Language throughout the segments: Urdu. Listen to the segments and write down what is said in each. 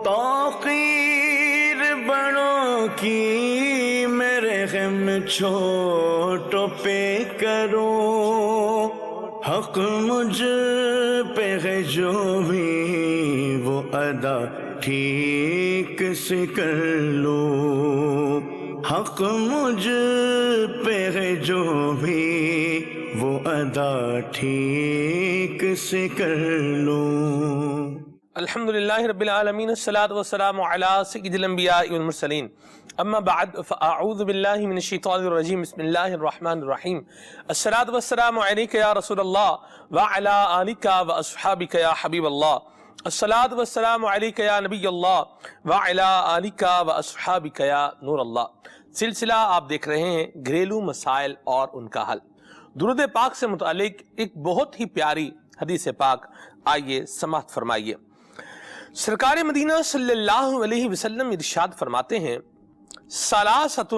توقیر بڑوں کی میرے غم چھوٹوں پہ کرو، حق مجھ پہ ہے جو بھی وہ ادا ٹھیک سے کر لو، حق مجھ پہ ہے جو بھی وہ ادا ٹھیک سے کر لو۔ الحمدللہ رب العالمین، الصلاۃ والسلام علی سید الانبیاء والمرسلین، اما بعد فاعوذ باللہ من الشیطان الرجیم، بسم اللہ الرحمن الرحیم۔ الصلاۃ والسلام علیک یا رسول اللہ وعلی آلک واصحابک یا حبیب اللہ، الصلاۃ والسلام علیک یا نبی اللہ وعلی آلک واصحابک یا نور اللہ۔ سلسلہ آپ دیکھ رہے ہیں گھریلو مسائل اور ان کا حل۔ درود پاک سے متعلق ایک بہت ہی پیاری حدیث پاک، آئیے سماعت فرمائیے۔ سرکار مدینہ صلی اللہ علیہ وسلم ارشاد فرماتے ہیں، ثلاثۃ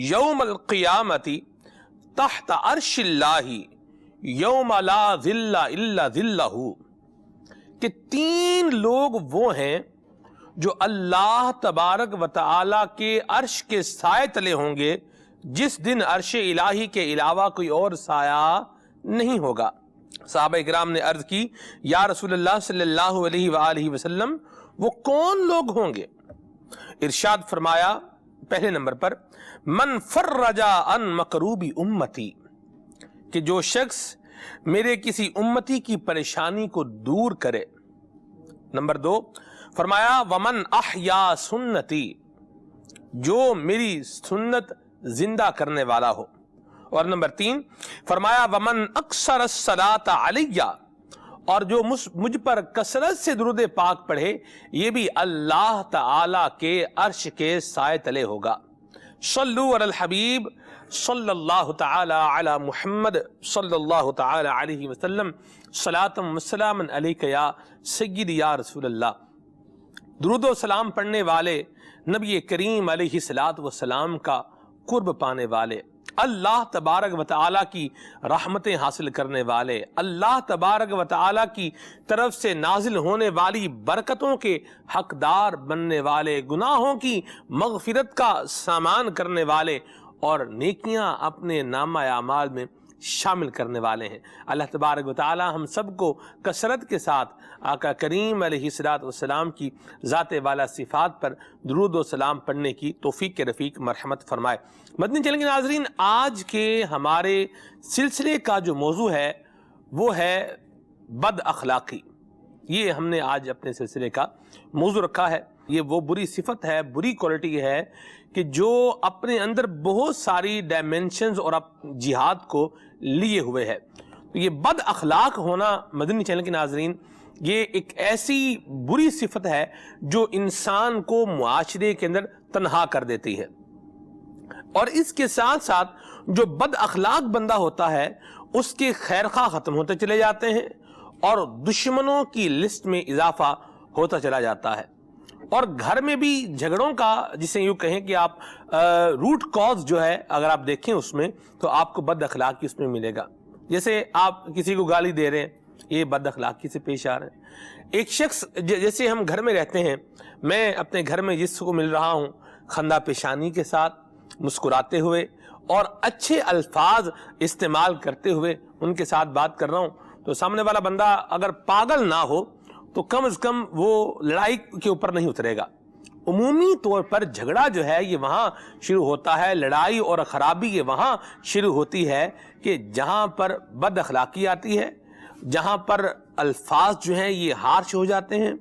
یوم القیامت تحت عرش اللہ یوم لا ظل الا ظلہ، کہ تین لوگ وہ ہیں جو اللہ تبارک و تعالی کے عرش کے سائے تلے ہوں گے جس دن عرش الہی کے علاوہ کوئی اور سایہ نہیں ہوگا۔ صحابہ اکرام نے عرض کی، یا رسول اللہ صلی اللہ علیہ وآلہ وسلم وہ کون لوگ ہوں گے؟ ارشاد فرمایا، پہلے نمبر پر من فرج عن مکروب امتی، کہ جو شخص میرے کسی امتی کی پریشانی کو دور کرے۔ نمبر دو فرمایا ومن احیا سنتی، جو میری سنت زندہ کرنے والا ہو۔ اور نمبر تین فرمایا ومن اکثر الصلاۃ علیہ، اور جو مجھ پر کثرت سے درود پاک پڑھے یہ بھی اللہ تعالی کے عرش کے سائے تلے ہوگا۔ صلو علی الحبیب صلی اللہ تعالی علی محمد صلی اللہ تعالی علیہ وسلم، صلاۃ و سلام علیک یا سیدی یا رسول اللہ۔ درود و سلام پڑھنے والے، نبی کریم علیہ الصلاۃ والسلام کا قرب پانے والے، اللہ تبارک و تعالیٰ کی رحمتیں حاصل کرنے والے، اللہ تبارک و تعالیٰ کی طرف سے نازل ہونے والی برکتوں کے حقدار بننے والے، گناہوں کی مغفرت کا سامان کرنے والے اور نیکیاں اپنے نامہ اعمال میں شامل کرنے والے ہیں۔ اللہ تبارک و تعالیٰ ہم سب کو کثرت کے ساتھ آقا کریم علیہ الصلوۃ والسلام کی ذات والا صفات پر درود و سلام پڑھنے کی توفیق کے رفیق مرحمت فرمائے۔ مدنی چینل کے ناظرین، آج کے ہمارے سلسلے کا جو موضوع ہے وہ ہے بد اخلاقی۔ یہ ہم نے آج اپنے سلسلے کا موضوع رکھا ہے۔ یہ وہ بری صفت ہے، بری کوالٹی ہے کہ جو اپنے اندر بہت ساری ڈائمینشنز اور جہاد کو لیے ہوئے ہے۔ تو یہ بد اخلاق ہونا مدنی چینل کے ناظرین، یہ ایک ایسی بری صفت ہے جو انسان کو معاشرے کے اندر تنہا کر دیتی ہے، اور اس کے ساتھ ساتھ جو بد اخلاق بندہ ہوتا ہے اس کے خیرخواہ ختم ہوتے چلے جاتے ہیں اور دشمنوں کی لسٹ میں اضافہ ہوتا چلا جاتا ہے، اور گھر میں بھی جھگڑوں کا، جسے یوں کہیں کہ آپ روٹ کاز جو ہے اگر آپ دیکھیں اس میں، تو آپ کو بد اخلاقی اس میں ملے گا۔ جیسے آپ کسی کو گالی دے رہے ہیں، یہ بد اخلاقی سے پیش آ رہے ہیں۔ ایک شخص، جیسے ہم گھر میں رہتے ہیں، میں اپنے گھر میں جس کو مل رہا ہوں خندہ پیشانی کے ساتھ، مسکراتے ہوئے اور اچھے الفاظ استعمال کرتے ہوئے ان کے ساتھ بات کر رہا ہوں، تو سامنے والا بندہ اگر پاگل نہ ہو تو کم از کم وہ لڑائی کے اوپر نہیں اترے گا۔ عمومی طور پر جھگڑا جو ہے یہ وہاں شروع ہوتا ہے، لڑائی اور خرابی یہ وہاں شروع ہوتی ہے کہ جہاں پر بد اخلاقی آتی ہے، جہاں پر الفاظ جو ہیں یہ ہارش ہو جاتے ہیں،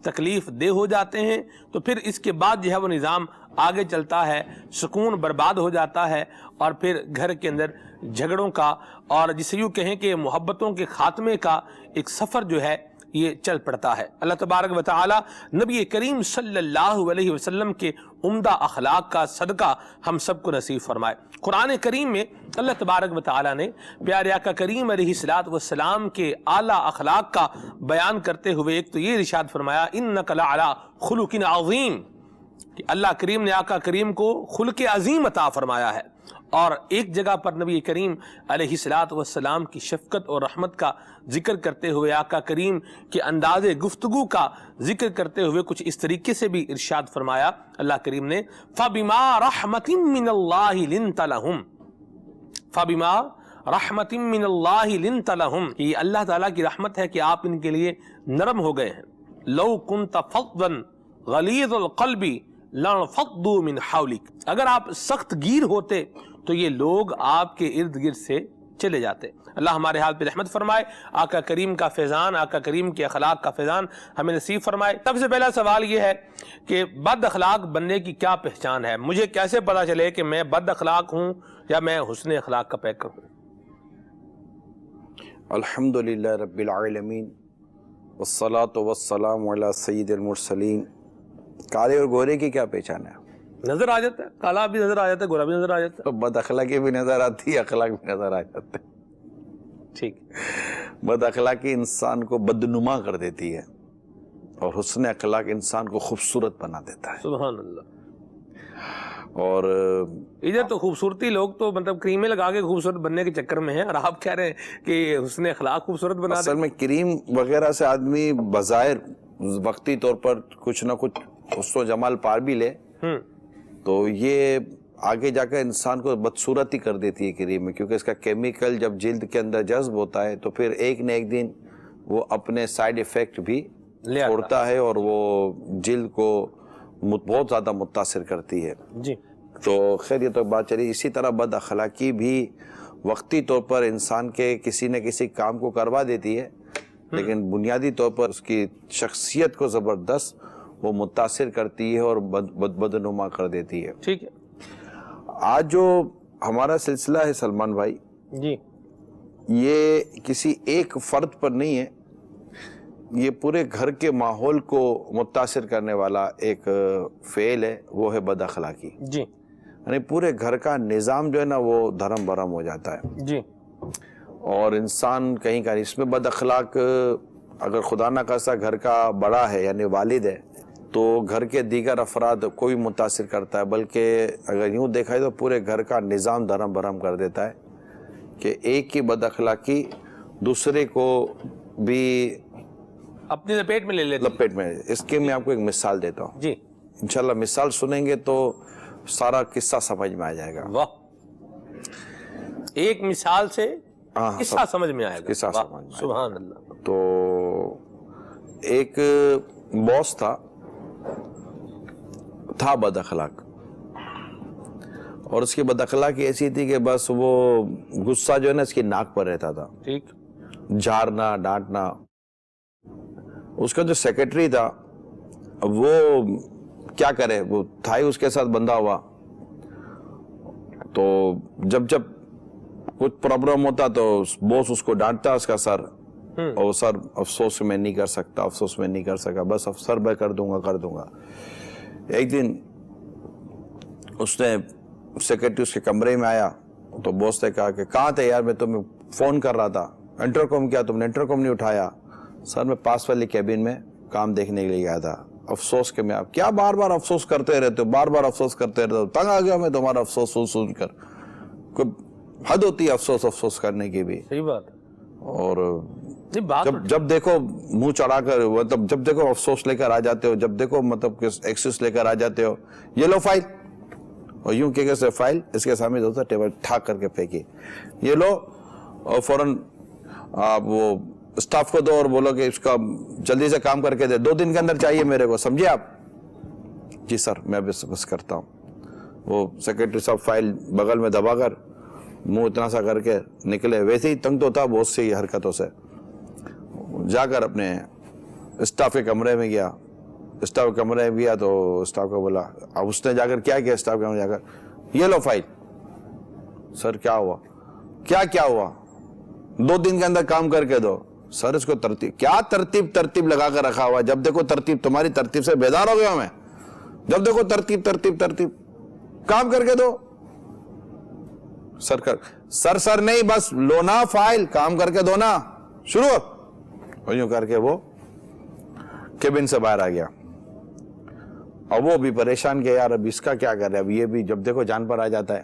تکلیف دہ ہو جاتے ہیں، تو پھر اس کے بعد جو ہے وہ نظام آگے چلتا ہے، سکون برباد ہو جاتا ہے، اور پھر گھر کے اندر جھگڑوں کا، اور جسے یوں کہیں کہ محبتوں کے خاتمے کا ایک سفر جو ہے یہ چل پڑتا ہے۔ اللہ تبارک و تعالی نبی کریم صلی اللہ علیہ وسلم کے عمدہ اخلاق کا صدقہ ہم سب کو نصیب فرمائے۔ قرآن کریم میں اللہ تبارک و تعالی نے پیارے آقا کریم علیہ الصلوۃ والسلام کے اعلیٰ اخلاق کا بیان کرتے ہوئے ایک تو یہ ارشاد فرمایا، انک لعلی خلق عظیم، کہ اللہ کریم نے آقا کریم کو خلق عظیم عطا فرمایا ہے، اور ایک جگہ پر نبی کریم علیہ الصلوۃ والسلام کی شفقت اور رحمت کا ذکر کرتے ہوئے، آقا کریم کے انداز گفتگو کا ذکر کرتے ہوئے کچھ اس طریقے سے بھی ارشاد فرمایا اللہ کریم نے، فَبِمَا رَحْمَةٍ مِّنَ اللَّهِ لِنْتَ لَهُمْ فَبِمَا رَحْمَةٍ مِّنَ اللَّهِ لِنْتَ لَهُمْ، یہ اللہ تعالیٰ کی رحمت ہے کہ آپ ان کے لیے نرم ہو گئے ہیں۔ لَوْ كُنْتَ فَظًّا غَلِيظَ الْقَلْبِ لَانفَضُّوا مِنْ حَوْلِكَ، اگر آپ سخت گیر ہوتے تو یہ لوگ آپ کے ارد گرد سے چلے جاتے۔ اللہ ہمارے حال پہ رحمت فرمائے، آقا کریم کا فیضان، آقا کریم کے اخلاق کا فیضان ہمیں نصیب فرمائے۔ سب سے پہلا سوال یہ ہے کہ بد اخلاق بننے کی کیا پہچان ہے؟ مجھے کیسے پتا چلے کہ میں بد اخلاق ہوں یا میں حسن اخلاق کا پیکر ہوں؟ الحمدللہ رب العالمین والصلاة والسلام علی سید المرسلین۔ کالے اور گورے کی کیا پہچان ہے؟ نظر آ جاتا ہے، کالا بھی نظر آ جاتا ہے، گورا بھی نظر آ جاتا ہے، تو بد اخلاقی بھی نظر آتی ہے، اخلاق بھی نظر آ جاتے ہیں۔ ٹھیک۔ بد اخلاقی انسان کو بدنما کر دیتی ہے اور حسن اخلاق انسان کو خوبصورت بنا دیتا ہے۔ سبحان اللہ۔ اور ادھر تو خوبصورتی لوگ تو مطلب کریمیں لگا کے خوبصورت بننے کے چکر میں ہیں، اور آپ کہہ رہے ہیں کہ حسن اخلاق خوبصورت بنا اصل میں کریم وغیرہ سے آدمی بظاہر وقتی طور پر کچھ نہ کچھ حسن و جمال پار بھی لے، تو یہ آگے جا کر انسان کو بدصورت ہی کر دیتی ہے کریم میں، کیونکہ اس کا کیمیکل جب جلد کے اندر جذب ہوتا ہے تو پھر ایک نہ ایک دن وہ اپنے سائیڈ ایفیکٹ بھی چھوڑتا ہے اور وہ جلد کو بہت زیادہ متاثر کرتی ہے۔ جی تو خیر یہ تو بات چلی۔ اسی طرح بد اخلاقی بھی وقتی طور پر انسان کے کسی نہ کسی کام کو کروا دیتی ہے، لیکن بنیادی طور پر اس کی شخصیت کو زبردست وہ متاثر کرتی ہے اور بدنما کر دیتی ہے۔ ٹھیک ہے۔ آج جو ہمارا سلسلہ ہے سلمان بھائی، جی یہ کسی ایک فرد پر نہیں ہے، یہ پورے گھر کے ماحول کو متاثر کرنے والا ایک فعل ہے، وہ ہے بد اخلاقی۔ جی یعنی پورے گھر کا نظام جو ہے نا وہ دھرم برہم ہو جاتا ہے، جی اور انسان کہیں کا اس میں بد اخلاق اگر خدا نہ خواستہ گھر کا بڑا ہے یعنی والد ہے تو گھر کے دیگر افراد کو بھی متاثر کرتا ہے، بلکہ اگر یوں دیکھا جائے تو پورے گھر کا نظام دھرم برہم کر دیتا ہے کہ ایک کی بد اخلاقی دوسرے کو بھی اپنی لپیٹ میں لے لیتے۔ لپیٹ میں۔ اس کے میں آپ کو ایک مثال دیتا ہوں، جی انشاءاللہ مثال سنیں گے تو سارا قصہ سمجھ میں آ جائے گا۔ واہ، ایک مثال سے قصہ سمجھ میں آئے گا۔ قصہ سمجھ میں آئے گا۔ سبحان اللہ۔ تو ایک باس تھا بد اخلاق، اور اس کی بد اخلاقی ایسی تھی کہ بس وہ غصہ جو ہے نا اس کی ناک پر رہتا تھا، ٹھیک، جھارنا ڈانٹنا۔ اس کا جو سیکرٹری تھا وہ کیا کرے، وہ تھا ہی اس کے ساتھ بندھا ہوا، تو جب کچھ پرابلم ہوتا تو بوس اس کو ڈانٹتا اس کا سر، اور سر افسوس میں نہیں کر سکتا، افسوس میں نہیں کر سکا، بس افسر میں کر دوں گا۔ ایک دن اس نے سیکرٹری اس کے کمرے میں آیا تو بوس نے کہا کہ کہاں تھے یار، میں تمہیں فون کر رہا تھا، انٹرکام کیا تم نے، انٹرکام نہیں اٹھایا۔ سر میں پاس والی کیبن میں کام دیکھنے کے لیے گیا تھا، افسوس کہ میں آپ کیا بار بار افسوس کرتے رہتے ہو، بار بار افسوس کرتے رہتے ہو، تنگ آ گیا میں تمہارا افسوس سن کر۔ کوئی حد ہوتی ہے افسوس کرنے کی بھی۔ صحیح بات ہے۔ اور بات جب دیکھو منہ چڑھا کر، مطلب جب دیکھو افسوس لے کر آ جاتے ہو، جب دیکھو مطلب ایکسکیوز لے کر آ جاتے ہو، یہ لو فائل، اور یوں کہ سے فائل اس کے سامنے دوسرا ٹیبل ٹھاک کر کے پھینکی، یہ لو، اور فوراً آپ وہ اسٹاف کو دو اور بولو کہ اس کا جلدی سے کام کر کے دے، 2 دن کے اندر چاہیے میرے کو، سمجھے آپ؟ جی سر میں بس کرتا ہوں۔ وہ سیکرٹری صاحب فائل بغل میں دبا کر منہ اتنا سا کر کے نکلے، ویسے ہی تنگ تو تھا بہت سی حرکتوں سے، جا کر اپنے اسٹاف کے کمرے میں گیا۔ اسٹاف کے کمرے میں گیا تو اسٹاف کو بولا، اب اس نے جا کر کیا اسٹاف کے کمرے جا کر، یہ لو فائل۔ سر کیا ہوا؟ کیا ہوا؟ 2 دن کے اندر کام کر کے دو۔ سر اس کو ترتیب لگا کر رکھا ہوا، جب دیکھو ترتیب، تمہاری ترتیب سے بیدار ہو گیا میں، جب دیکھو ترتیب، کام کر کے دو۔ سر نہیں، بس لونا فائل، کام کر کے دو نا، شروع۔ اور یوں کر کے وہ کیبن سے باہر آ گیا، اور وہ بھی پریشان کہ یار اب اس کا کیا کرے، اب یہ بھی جب دیکھو جان پر آ جاتا ہے۔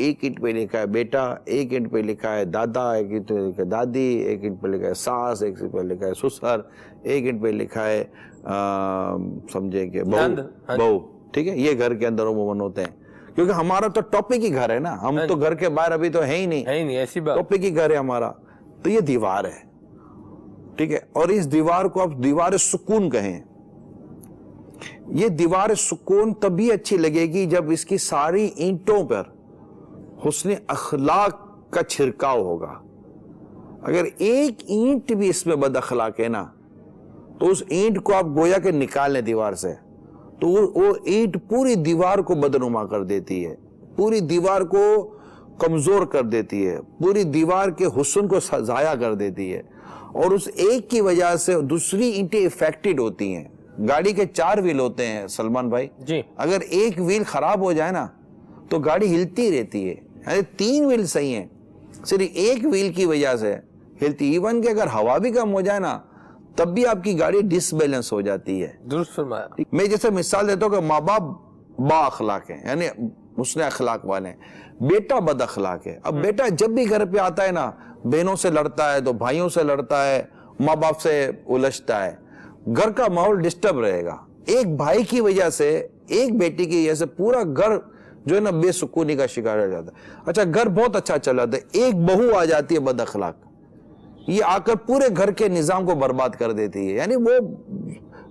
ایک اینٹ پہ لکھا ہے بیٹا، ایک اینٹ پہ لکھا ہے دادا، ایک اینٹ پہ لکھا ہے دادی، ایک اینٹ پہ لکھا ہے ساس، ایک اینٹ پہ لکھا ہے سسر، ایک اینٹ پہ لکھا ہے سمجھے کہ بہو. ٹھیک ہے، یہ گھر کے اندر عموماً ہوتے ہیں، کیونکہ ہمارا تو ٹاپک ہی گھر ہے نا، ہم تو گھر کے باہر ابھی تو ہے ہی نہیں، ایسی بات. ٹاپک ہی گھر ہے ہمارا. تو یہ دیوار ہے، ٹھیک ہے، اور اس دیوار کو آپ دیوار سکون کہیں. یہ دیوار سکون تبھی اچھی لگے گی جب اس کی ساری اینٹوں پر حسن اخلاق کا چھڑکاؤ ہوگا. اگر ایک اینٹ بھی اس میں بد اخلاق ہے نا تو اس اینٹ کو آپ گویا کہ نکال لیں دیوار سے تو وہ اینٹ پوری دیوار کو بدنما کر دیتی ہے، پوری دیوار کو کمزور کر دیتی ہے، پوری دیوار کے حسن کو ضائع کر دیتی ہے، اور اس ایک کی وجہ سے دوسری اینٹیں افیکٹڈ ہوتی ہیں. گاڑی کے 4 ویل ہوتے ہیں سلمان بھائی جی، اگر ایک ویل خراب ہو جائے نا تو گاڑی ہلتی رہتی ہے. یعنی 3 ویل صحیح ہیں، صرف ایک ویل کی وجہ سے ہلتی. ایون کہ اگر ہوا بھی کم ہو جائے نا تب بھی آپ کی گاڑی ڈس بیلنس ہو جاتی ہے. درست فرمایا. میں جیسے مثال دیتا ہوں کہ ماں باپ با اخلاق ہیں، یعنی حسن اخلاق والے ہیں، بیٹا بد اخلاق ہے. اب بیٹا جب بھی گھر پہ آتا ہے نا بہنوں سے لڑتا ہے، تو بھائیوں سے لڑتا ہے، ماں باپ سے الجھتا ہے، گھر کا ماحول ڈسٹرب رہے گا. ایک بھائی کی وجہ سے، ایک بیٹی کی وجہ سے پورا گھر جو ہے نا بے سکونی کا شکار ہو جاتا ہے. اچھا گھر بہت اچھا چل رہا ہے، ایک بہو آ جاتی ہے بد اخلاق، یہ آ کر پورے گھر کے نظام کو برباد کر دیتی ہے. یعنی وہ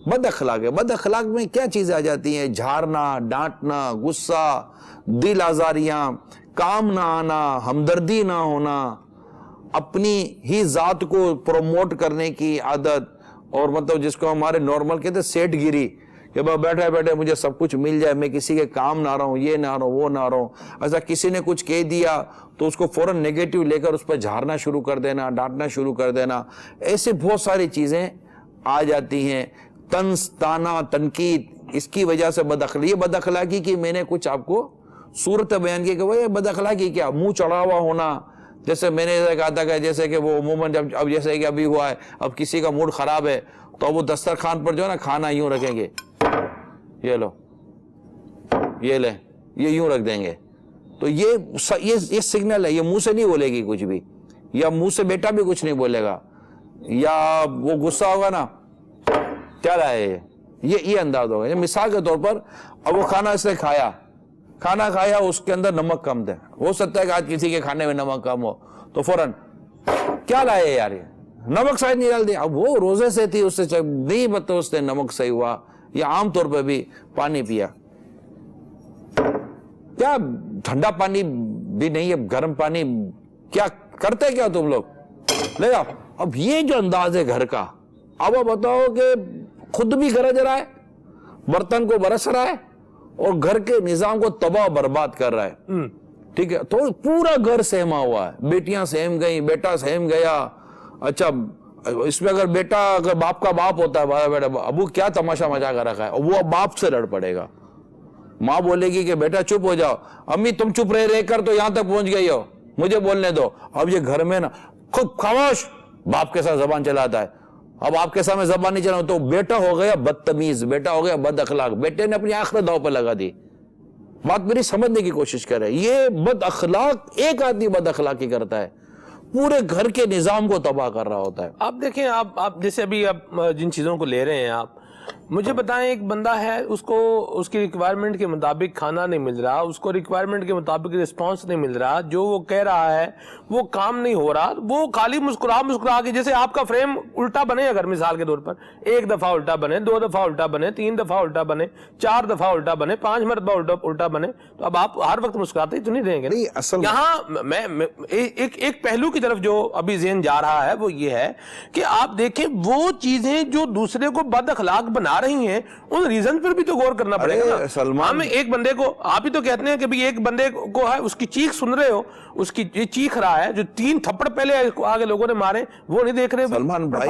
بد اخلاق ہے. بد اخلاق میں کیا چیزیں آ جاتی ہیں؟ جھارنا، ڈانٹنا، غصہ، دل آزاریاں، کام نہ آنا، ہمدردی نہ ہونا، اپنی ہی ذات کو پروموٹ کرنے کی عادت، اور مطلب جس کو ہمارے نارمل کہتے ہیں سیٹ گیری، کہ بیٹھے بیٹھے مجھے سب کچھ مل جائے، میں کسی کے کام نہ رہوں، یہ نہ رہوں، وہ نہ رہوں. ایسا کسی نے کچھ کہہ دیا تو اس کو فوراً نیگیٹو لے کر اس پر جھارنا شروع کر دینا، ڈانٹنا شروع کر دینا. ایسے بہت ساری چیزیں آ جاتی ہیں. طنز، طعنہ، تنقید، اس کی وجہ سے بد اخلاقی. یہ بد اخلاقی کی میں نے کچھ آپ کو صورت بیان کی کہ وہ بد اخلاقی کیا، منہ چڑھا ہوا ہونا. جیسے میں نے کہا تھا کہ جیسے کہ وہ عموماً جب اب جیسے کہ ابھی ہوا ہے، اب کسی کا موڈ خراب ہے تو وہ دسترخوان پر جو ہے نا کھانا یوں رکھیں گے، یہ لو، یہ لیں، یہ یوں رکھ دیں گے. تو یہ سگنل ہے. یہ منہ سے نہیں بولے گی کچھ بھی، یا منہ سے بیٹا بھی کچھ نہیں بولے گا، یا وہ غصہ ہوگا نا کیا لائے، یہ انداز ہوگا. مثال کے طور پر اب وہ کھانا اس نے کھایا، اس کے اندر نمک کم تھے. ہو سکتا ہے کہ آج کسی کے کھانے میں نمک کم ہو تو فوراً کیا لائے یار، یہ نمک صحیح نہیں ڈال دیا. اب وہ روزے سے تھی، اس سے نہیں بتا اس نے نمک صحیح ہوا. یا عام طور پہ بھی پانی پیا، کیا ٹھنڈا پانی بھی نہیں ہے، گرم پانی، کیا کرتے کیا تم لوگ لے جاؤ. اب یہ جو انداز ہے گھر کا، اب وہ بتاؤ کہ خود بھی گرج رہا ہے، برتن کو برس رہا ہے، اور گھر کے نظام کو تباہ برباد کر رہا ہے. ٹھیک ہے، تو پورا گھر سہما ہوا ہے. بیٹیاں سہم گئی، بیٹا سہم گیا. اچھا اس میں اگر باپ کا باپ ہوتا ہے، بیٹا ابو کیا تماشا مچا کر رکھا ہے، وہ باپ سے لڑ پڑے گا. ماں بولے گی کہ بیٹا چپ ہو جاؤ، امی تم چپ رہ کر تو یہاں تک پہنچ گئی ہو، مجھے بولنے دو. اب یہ گھر میں نا خود خاموش، باپ کے ساتھ زبان چلاتا ہے. اب آپ کے سامنے زبان نہیں چلاؤ تو بیٹا ہو گیا بدتمیز، بیٹا ہو گیا بد اخلاق. بیٹے نے اپنی آخرت داؤ پہ لگا دی. بات میری سمجھنے کی کوشش کرے. یہ بد اخلاق، ایک آدمی بد اخلاقی کرتا ہے، پورے گھر کے نظام کو تباہ کر رہا ہوتا ہے. آپ دیکھیں، آپ جیسے ابھی آپ جن چیزوں کو لے رہے ہیں، آپ مجھے بتائیں، ایک بندہ ہے، اس کو اس کی ریکوائرمنٹ کے مطابق کھانا نہیں مل رہا، اس کو ریکوائرمنٹ کے مطابق رسپانس نہیں مل رہا، جو وہ کہہ رہا ہے وہ کام نہیں ہو رہا، وہ خالی مسکرا کے، جیسے آپ کا فریم الٹا بنے اگر مثال کے طور پر 1 دفعہ الٹا بنے، 2 دفعہ الٹا بنے، 3 دفعہ الٹا بنے، 4 دفعہ الٹا بنے، 5 مرتبہ الٹا بنے، تو اب آپ ہر وقت مسکراتے ہی تو نہیں رہیں گے. یہاں میں ایک پہلو کی طرف جو ابھی ذہن جا رہا ہے وہ یہ ہے کہ آپ دیکھیں وہ چیزیں جو دوسرے کو بد اخلاق بنا رہی ہیں، ان ریزن پر بھی تو غور کرنا پڑے گا. ہم ایک بندے کو، آپ ہی تو کہتے ہیں کہ بھی ایک بندے کو ہے، اس کی چیخ سن رہے ہو، اس کی چیخ رہا ہے، جو 3 تھپڑ پہلے آگے لوگوں نے مارے وہ نہیں دیکھ رہے. سلمان بھائی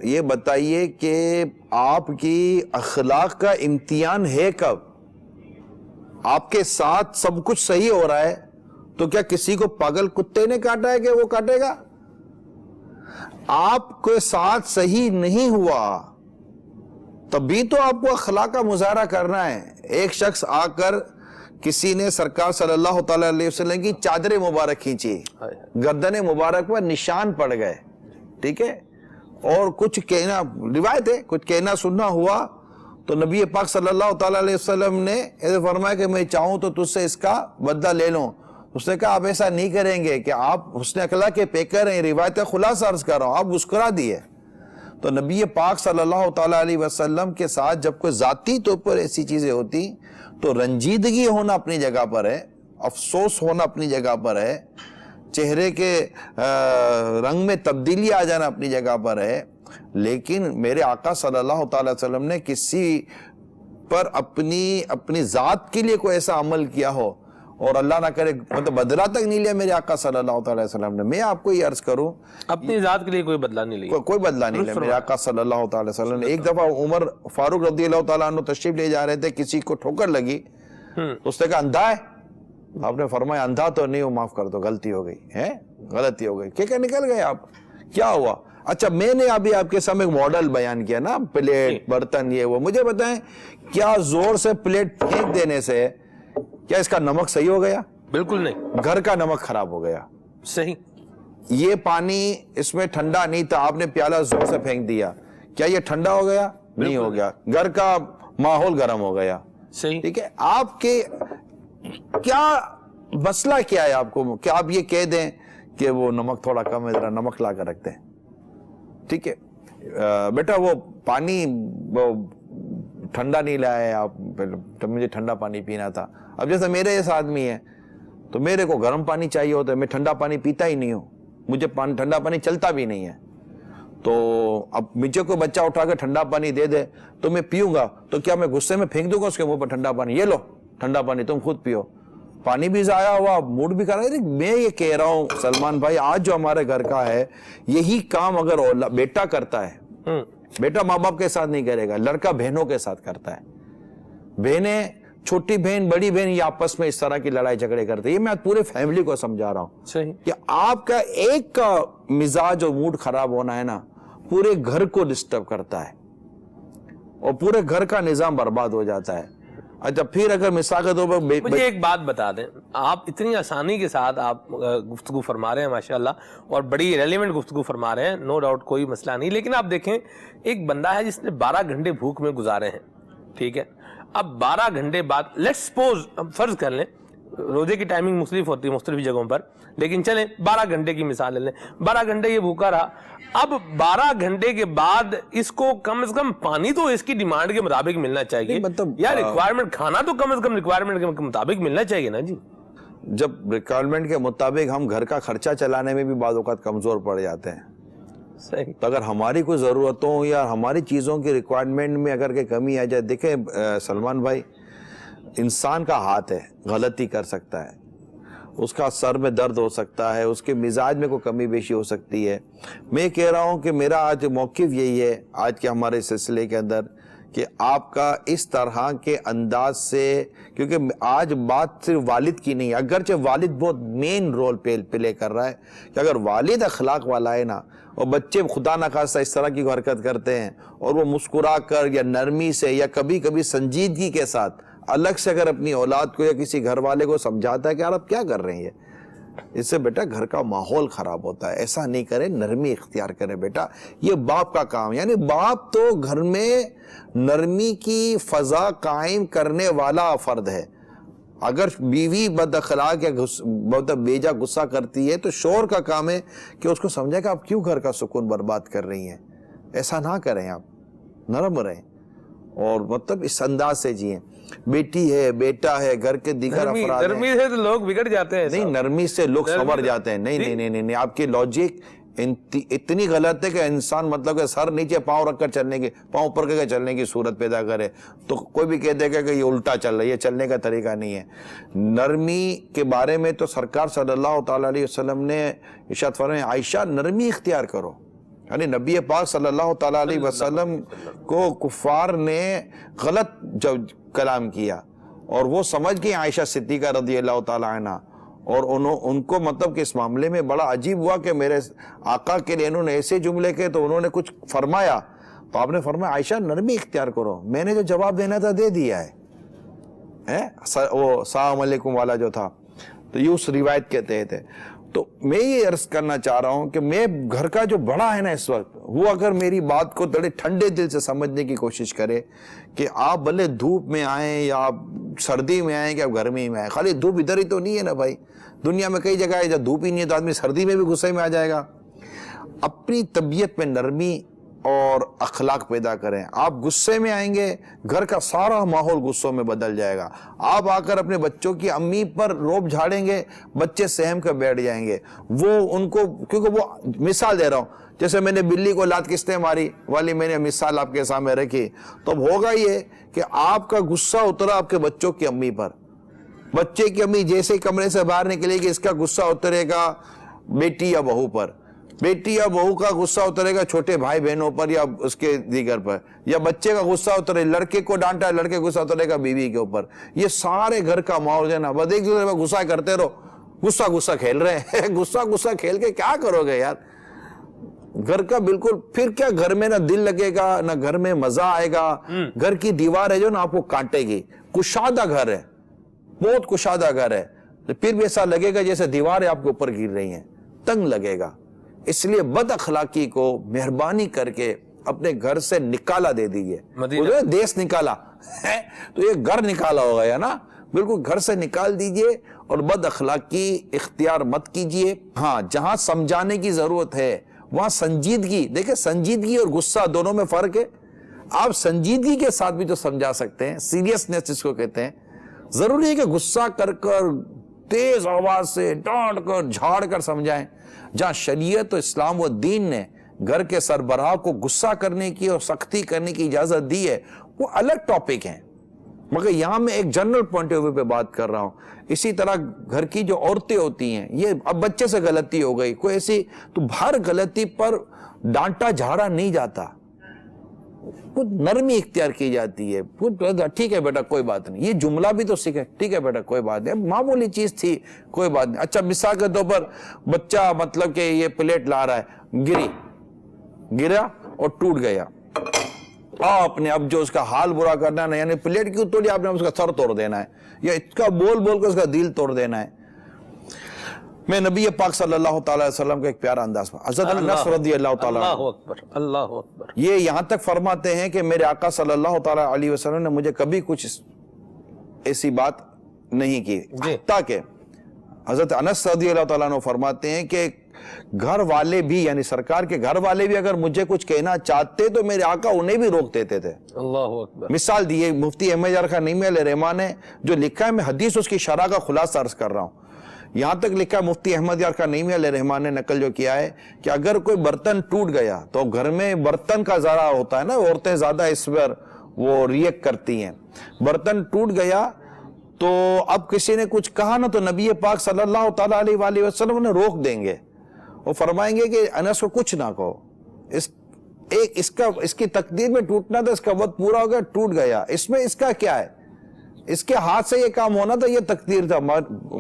یہ بتائیے کہ آپ کی اخلاق کا امتحان ہے کب؟ آپ کے ساتھ سب کچھ صحیح ہو رہا ہے تو کیا کسی کو پاگل کتے نے کاٹا ہے کہ وہ کاٹے گا؟ آپ کے ساتھ صحیح نہیں ہوا تبھی تو آپ کو اخلاق کا مظاہرہ کرنا ہے. ایک شخص آ کر کسی نے سرکار صلی اللہ تعالی علیہ وسلم کی چادر مبارک کھینچی, گردن مبارک پر نشان پڑ گئے, ٹھیک ہے, اور کچھ کہنا, روایت ہے, کچھ کہنا سننا ہوا تو نبی پاک صلی اللہ تعالی علیہ وسلم نے ایسے فرمایا کہ میں چاہوں تو تجھ سے اس کا بدلہ لے لوں. اس نے کہا آپ ایسا نہیں کریں گے کہ آپ حسن اخلاق کے پیکر ہیں, روایت خلاصہ عرض کر رہا ہوں, آپ مسکرا دیے. تو نبی پاک صلی اللہ تعالی علیہ وسلم کے ساتھ جب کوئی ذاتی طور پر ایسی چیزیں ہوتی تو رنجیدگی ہونا اپنی جگہ پر ہے, افسوس ہونا اپنی جگہ پر ہے, چہرے کے رنگ میں تبدیلی آ جانا اپنی جگہ پر ہے. لیکن میرے آقا صلی اللہ تعالی وسلم نے کسی پر اپنی ذات کے لیے کوئی ایسا عمل کیا ہو اور اللہ نہ کرے مطلب بدلہ تک نہیں لیا میرے آقا صلی اللہ تعالی وسلم نے. میں آپ کو یہ عرض کروں, اپنی ذات کے لیے کوئی بدلہ نہیں لیا, کوئی بدلہ نہیں لیا میرے آقا صلی اللہ تعالی وسلم نے. ایک دفعہ عمر فاروق رضی اللہ تعالیٰ عنہ تشریف لے جا رہے تھے, کسی کو ٹھوکر لگی, اس نے کہا اندھا ہے, آپ نے فرمایا اندھا تو نہیں ہو, معاف کر دو, غلطی ہو گئی ہے, غلطی ہو گئی. کہ نکل گئے آپ, کیا ہوا؟ اچھا میں نے ابھی آپ کے سامنے ایک ماڈل بیان کیا نا, پلیٹ برتن یہ وہ, مجھے بتائیں کیا زور سے پلیٹ پھینک دینے سے کیا اس کا نمک صحیح ہو گیا؟ بالکل نہیں. گھر کا نمک خراب ہو گیا. صحیح. یہ پانی اس میں ٹھنڈا نہیں تھا, آپ نے پیالہ زور سے پھینک دیا, کیا یہ ٹھنڈا ہو گیا؟ نہیں ہو گیا. گھر کا ماحول گرم ہو گیا. صحیح. ٹھیک ہے, آپ کے کیا مسئلہ کیا ہے آپ کو کہ آپ یہ کہہ دیں کہ وہ نمک تھوڑا کم ہے, ذرا نمک لا کر رکھتے ہیں, ٹھیک ہے بیٹا وہ پانی وہ ٹھنڈا نہیں لائے آپ, مجھے ٹھنڈا پانی پینا تھا. اب جیسے میرے جیسا آدمی ہے تو میرے کو گرم پانی چاہیے ہوتا ہے, میں ٹھنڈا پانی پیتا ہی نہیں ہوں, مجھے ٹھنڈا پانی چلتا بھی نہیں ہے. تو اب مجھے کوئی بچہ اٹھا کے ٹھنڈا پانی دے دے تو میں پیوں گا, تو کیا میں غصے میں پھینک دوں گا اس کے منہ پر ٹھنڈا پانی, یہ لو ٹھنڈا پانی تم خود پیو, پانی بھی ضائع ہوا, موڈ بھی کر رہا ہے. میں یہ کہہ رہا ہوں سلمان بھائی, آج جو ہمارے گھر کا ہے یہی کام اگر بیٹا کرتا ہے, بیٹا ماں باپ کے ساتھ نہیں کرے گا, لڑکا بہنوں کے ساتھ کرتا ہے. بہنیں, چھوٹی بہن بڑی بہن یہ آپس میں اس طرح کی لڑائی جھگڑے کرتے ہیں. یہ میں پورے فیملی کو سمجھا رہا ہوں. صحیح. کہ آپ کا ایک کا مزاج اور موڈ خراب ہونا ہے نا, پورے گھر کو ڈسٹرب کرتا ہے اور پورے گھر کا نظام برباد ہو جاتا ہے. اچھا پھر اگر مثال کے طور پر مجھے ایک بات بتا دیں, آپ اتنی آسانی کے ساتھ آپ گفتگو فرما رہے ہیں ماشاءاللہ, اور بڑی ریلیونٹ گفتگو فرما رہے ہیں, نو ڈاؤٹ, کوئی مسئلہ نہیں. لیکن آپ دیکھیں ایک بندہ ہے جس نے 12 گھنٹے بھوک میں گزارے ہیں, ٹھیک ہے, اب 12 گھنٹے بعد لیٹس سپوز فرض کر لیں, روزے کی ٹائمنگ مختلف ہوتی ہے مختلف جگہوں پر, لیکن چلیں 12 گھنٹے کی مثال لے لیں, 12 گھنٹے یہ بھوکا رہا. اب 12 گھنٹے کے بعد اس کو کم از کم پانی تو اس کی ڈیمانڈ کے مطابق ملنا چاہیے, یا ریکوائرمنٹ, کھانا تو کم از کم ریکوائرمنٹ کے مطابق ملنا چاہیے نا جی. جب ریکوائرمنٹ کے مطابق ہم گھر کا خرچہ چلانے میں بھی بعض اوقات کمزور پڑ جاتے ہیں. صحیح. تو اگر ہماری کوئی ضرورتوں یا ہماری چیزوں کی ریکوائرمنٹ میں اگر کہ کمی آ جائے, دیکھیں سلمان بھائی, انسان کا ہاتھ ہے, غلطی کر سکتا ہے, اس کا سر میں درد ہو سکتا ہے, اس کے مزاج میں کوئی کمی بیشی ہو سکتی ہے. میں کہہ رہا ہوں کہ میرا آج موقف یہی ہے آج کے ہمارے سلسلے کے اندر کہ آپ کا اس طرح کے انداز سے, کیونکہ آج بات صرف والد کی نہیں ہے, اگرچہ والد بہت مین رول پلے کر رہا ہے, کہ اگر والد اخلاق والا ہے نا, اور بچے خدا نخواستہ اس طرح کی حرکت کرتے ہیں اور وہ مسکرا کر یا نرمی سے یا کبھی کبھی سنجیدگی کے ساتھ الگ سے اگر اپنی اولاد کو یا کسی گھر والے کو سمجھاتا ہے کہ یار آپ کیا کر رہے ہیں, اس سے بیٹا گھر کا ماحول خراب ہوتا ہے, ایسا نہیں کرے, نرمی اختیار کرے بیٹا, یہ باپ کا کام. یعنی باپ تو گھر میں نرمی کی فضا قائم کرنے والا فرد ہے. اگر بیوی بد اخلاق یا بہت بیجا غصہ کرتی ہے تو شوہر کا کام ہے کہ اس کو سمجھے کہ آپ کیوں گھر کا سکون برباد کر رہی ہیں. ایسا نہ کریں, آپ نرم رہیں اور مطلب اس انداز سے جئیں. بیٹی ہے, بیٹا ہے, گھر کے دیگر افراد ہیں, نرمی سے تو لوگ بگڑ جاتے ہیں. نہیں, نرمی سے لوگ سنور جاتے ہیں. نہیں, آپ کی لاجک اتنی غلط ہے کہ انسان مطلب کہ سر نیچے پاؤں رکھ کر چلنے کی, پاؤں اوپر کر کے چلنے کی صورت پیدا کرے تو کوئی بھی کہہ دے گا کہ یہ الٹا چل رہا ہے, یہ چلنے کا طریقہ نہیں ہے. نرمی کے بارے میں تو سرکار صلی اللہ تعالی علیہ وسلم نے ارشاد فرمایا, عائشہ نرمی اختیار کرو. یعنی نبی پاک صلی اللہ تعالی علیہ وسلم کو کفار نے غلط جب کلام کیا اور وہ سمجھ گئی عائشہ صدیقہ رضی اللہ تعالی عنہ, اور ان کو مطلب کہ اس معاملے میں بڑا عجیب ہوا کہ میرے آقا کے لیے انہوں نے ایسے جملے کہے تو انہوں نے کچھ فرمایا, تو آپ نے فرمایا عائشہ نرمی اختیار کرو, میں نے جو جواب دینا تھا دے دیا ہے, وہ السلام علیکم والا جو تھا، تو یہ اس روایت کے تحت ہے۔ تو میں یہ عرض کرنا چاہ رہا ہوں کہ میں گھر کا جو بڑا ہے نا اس وقت، وہ اگر میری بات کو بڑے ٹھنڈے دل سے سمجھنے کی کوشش کرے کہ آپ بھلے دھوپ میں آئیں یا آپ سردی میں آئیں کہ آپ گرمی میں آئیں، خالی دھوپ ادھر ہی تو نہیں ہے نا بھائی، دنیا میں کئی جگہ ہے جب دھوپ ہی نہیں ہے تو آدمی سردی میں بھی غصے میں آ جائے گا۔ اپنی طبیعت میں نرمی اور اخلاق پیدا کریں۔ آپ غصے میں آئیں گے، گھر کا سارا ماحول غصوں میں بدل جائے گا۔ آپ آ کر اپنے بچوں کی امی پر روب جھاڑیں گے، بچے سہم کر بیٹھ جائیں گے۔ وہ ان کو، کیونکہ وہ مثال دے رہا ہوں، جیسے میں نے بلی کو لات کس نے ماری والی میں نے مثال آپ کے سامنے رکھی، تو اب ہوگا یہ کہ آپ کا غصہ اترا آپ کے بچوں کی امی پر، بچے کی امی جیسے کمرے سے باہر نکلے گی اس کا غصہ اترے گا بیٹی یا بہو پر، بیٹی یا بہو کا غصہ اترے گا چھوٹے بھائی بہنوں پر یا اس کے دیگر پر، یا بچے کا غصہ اترے، لڑکے کو ڈانٹا لڑکے غصہ اترے گا بیوی کے اوپر۔ یہ سارے گھر کا ماحول ہے نا، بس ایک دوسرے پر غصہ کرتے رہو، غصہ کھیل رہے ہیں غصہ کھیل کے کیا کرو گے یار؟ گھر کا بالکل پھر کیا، گھر میں نہ دل لگے گا نہ گھر میں مزہ آئے گا۔ گھر کی دیوار ہے جو نا آپ کو کانٹے گی، کشادہ گھر ہے، بہت کشادہ گھر ہے، پھر بھی ایسا لگے گا جیسے دیواریں آپ کے اوپر گر رہی ہیں، تنگ لگے گا۔ اس لیے بد اخلاقی کو مہربانی کر کے اپنے گھر سے نکالا دے دیجئے۔ دیس نکالا ہے تو یہ گھر نکالا ہوگا یا نا، بالکل گھر سے نکال دیجئے اور بد اخلاقی اختیار مت کیجئے۔ ہاں، جہاں سمجھانے کی ضرورت ہے وہاں سنجیدگی، دیکھیں سنجیدگی اور غصہ دونوں میں فرق ہے۔ آپ سنجیدگی کے ساتھ بھی تو سمجھا سکتے ہیں، سیریسنس جس کو کہتے ہیں۔ ضروری ہے کہ غصہ کر تیز آواز سے ڈانٹ کر جھاڑ کر سمجھائیں۔ جہاں شریعت و اسلام و دین نے گھر کے سربراہ کو غصہ کرنے کی اور سختی کرنے کی اجازت دی ہے وہ الگ ٹاپک ہیں، مگر یہاں میں ایک جنرل پوائنٹ آف ویو پہ بات کر رہا ہوں۔ اسی طرح گھر کی جو عورتیں ہوتی ہیں، یہ اب بچے سے غلطی ہو گئی کوئی ایسی، تو ہر غلطی پر ڈانٹا جھاڑا نہیں جاتا، کچھ نرمی اختیار کی جاتی ہے۔ ٹھیک ہے بیٹا کوئی بات نہیں، یہ جملہ بھی تو سیکھے، ٹھیک ہے بیٹا کوئی بات نہیں، معمولی چیز تھی کوئی بات نہیں۔ اچھا مثال کے طور پر بچہ مطلب کہ یہ پلیٹ لا رہا ہے، گرا اور ٹوٹ گیا، آپ نے اب جو اس کا حال برا کرنا ہے، یعنی پلیٹ کیوں توڑی، آپ نے اس کا سر توڑ دینا ہے یا اس کا بول کے اس کا دل توڑ دینا ہے۔ میں نبی پاک صلی اللہ تعالی علیہ وسلم کا ایک پیارا انداز پر حضرت انس رضی اللہ تعالیٰ اللہ اکبر، یہ یہاں تک فرماتے ہیں کہ میرے آقا صلی اللہ تعالی علیہ وسلم نے مجھے کبھی کچھ ایسی بات نہیں کی، حتیٰ کہ حضرت انس رضی اللہ تعالیٰ عنہ فرماتے ہیں کہ گھر والے بھی، یعنی سرکار کے گھر والے بھی اگر مجھے کچھ کہنا چاہتے تو میرے آقا انہیں بھی روک دیتے تھے۔ اللہ اکبر۔ مثال دیئے مفتی احمد یار خان نعیمی علیہ الرحمن نے جو لکھا ہے، میں حدیث اس کی شرح کا خلاصہ عرض کر رہا ہوں۔ یہاں تک لکھا ہے مفتی احمد یار خان نعیمی علیہ الرحمن نے نقل جو کیا ہے کہ اگر کوئی برتن ٹوٹ گیا تو گھر میں برتن کا ذرا ہوتا ہے نا، عورتیں زیادہ اس پر وہ ریئیکٹ کرتی ہیں، برتن ٹوٹ گیا تو اب کسی نے کچھ کہا نا تو نبی پاک صلی اللہ تعالیٰ علیہ وآلہ وسلم انہیں روک دیں گے، وہ فرمائیں گے کہ انس کو کچھ نہ کہو، اس کی تقدیر میں ٹوٹنا تھا، اس کا وقت پورا ہو گیا، ٹوٹ گیا، اس میں اس کا کیا ہے، اس کے ہاتھ سے یہ کام ہونا تھا، یہ تقدیر تھا،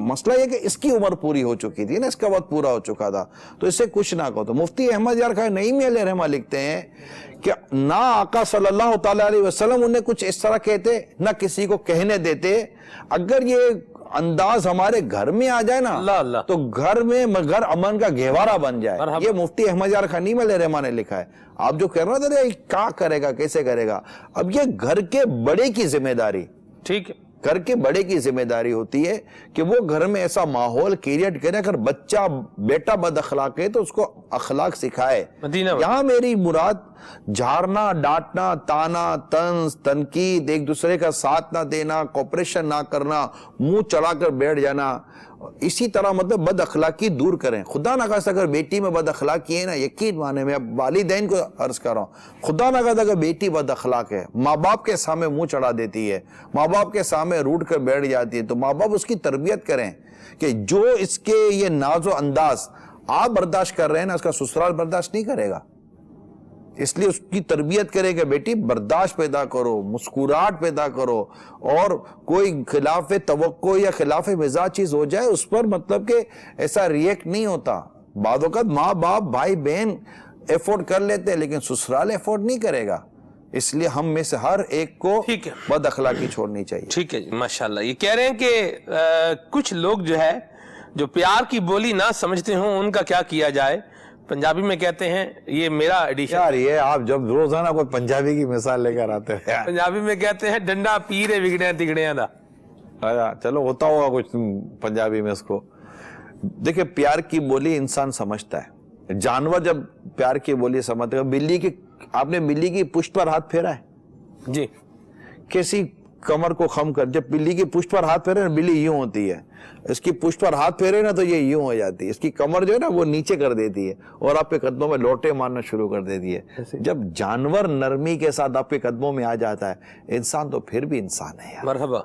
مسئلہ یہ کہ اس کی عمر پوری ہو چکی تھی نا، اس کا وقت پورا ہو چکا تھا، تو اسے کچھ نہ کہو۔ تو مفتی احمد یار خان نعیمی علیہ الرحمہ لکھتے ہیں کہ نہ آقا صلی اللہ تعالیٰ علیہ وسلم انہیں کچھ اس طرح کہتے، نہ کسی کو کہنے دیتے۔ اگر یہ انداز ہمارے گھر میں آ جائے نا تو گھر امن کا گہوارہ بن جائے۔ یہ مفتی احمد یار خان نعیمی علیہ الرحمہ نے لکھا ہے۔ آپ جو کہہ رہے تھے کیا کرے گا، کیسے کرے گا، اب یہ گھر کے بڑے کی ذمہ داری، ٹھیک ہے، گھر کے بڑے کی ذمہ داری ہوتی ہے کہ وہ گھر میں ایسا ماحول کریٹ کرے، اگر بچہ بیٹا بد اخلاق ہے تو اس کو اخلاق سکھائے۔ یہاں میری مراد جھارنا، ڈانٹنا، تانا، طنز، تنقید، ایک دوسرے کا ساتھ نہ دینا، کوپریشن نہ کرنا، منہ چڑھا کر بیٹھ جانا، اسی طرح مطلب بد اخلاقی دور کریں۔ خدا نہ خواستہ اگر بیٹی میں بد اخلاقی ہے نا، یقین مانے میں اب والدین کو عرض کر رہا ہوں، خدا نہ خواستہ اگر بیٹی بد اخلاق ہے، ماں باپ کے سامنے منہ چڑھا دیتی ہے، ماں باپ کے سامنے روٹ کر بیٹھ جاتی ہے، تو ماں باپ اس کی تربیت کریں کہ جو اس کے یہ ناز و انداز آپ برداشت کر رہے ہیں نا، اس کا سسرال برداشت نہیں کرے گا۔ اس لیے اس کی تربیت کرے کہ بیٹی برداشت پیدا کرو، مسکراہٹ پیدا کرو، اور کوئی خلاف توقع یا خلاف مزاج چیز ہو جائے اس پر مطلب کہ ایسا ریئیکٹ نہیں ہوتا۔ بعض اوقات ماں باپ بھائی بہن ایفورٹ کر لیتے ہیں لیکن سسرال ایفورٹ نہیں کرے گا، اس لیے ہم میں سے ہر ایک کو ٹھیک ہے، بد اخلاقی چھوڑنی چاہیے. ٹھیک ہے جی، ماشاءاللہ. یہ کہہ رہے ہیں کہ کچھ لوگ جو ہے جو پیار کی بولی نہ سمجھتے ہوں ان کا کیا کیا جائے. پنجابی میں کہتے ہیں، یہ میرا ایڈیشن. یار یہ آپ جب روزانہ کوئی پنجابی کی مثال لے کر آتے ہیں پنجابی میں کہتے ہیں ڈنڈا پیرے وگڑیاں تگڑیاں دا. چلو ہوتا ہوگا کچھ پنجابی میں اس کو. دیکھیں پیار کی بولی انسان سمجھتا ہے. جانور جب پیار کی بولی سمجھتے ہیں، آپ نے بلی کی پشت پر ہاتھ پھیرا ہے جی، کیسی کمر کو خم کر. جب بلی کی پشت پر ہاتھ پھیرے نا، بلی یوں ہوتی ہے. اس کی پشت پر ہاتھ پھیرے نا تو یہ یوں ہو جاتی ہے. اس کی کمر جو ہے نا وہ نیچے کر دیتی ہے اور آپ کے قدموں میں لوٹے مارنا شروع کر دیتی ہے. جب جانور نرمی کے ساتھ آپ کے قدموں میں آ جاتا ہے، انسان تو پھر بھی انسان ہے یار. مرحبا،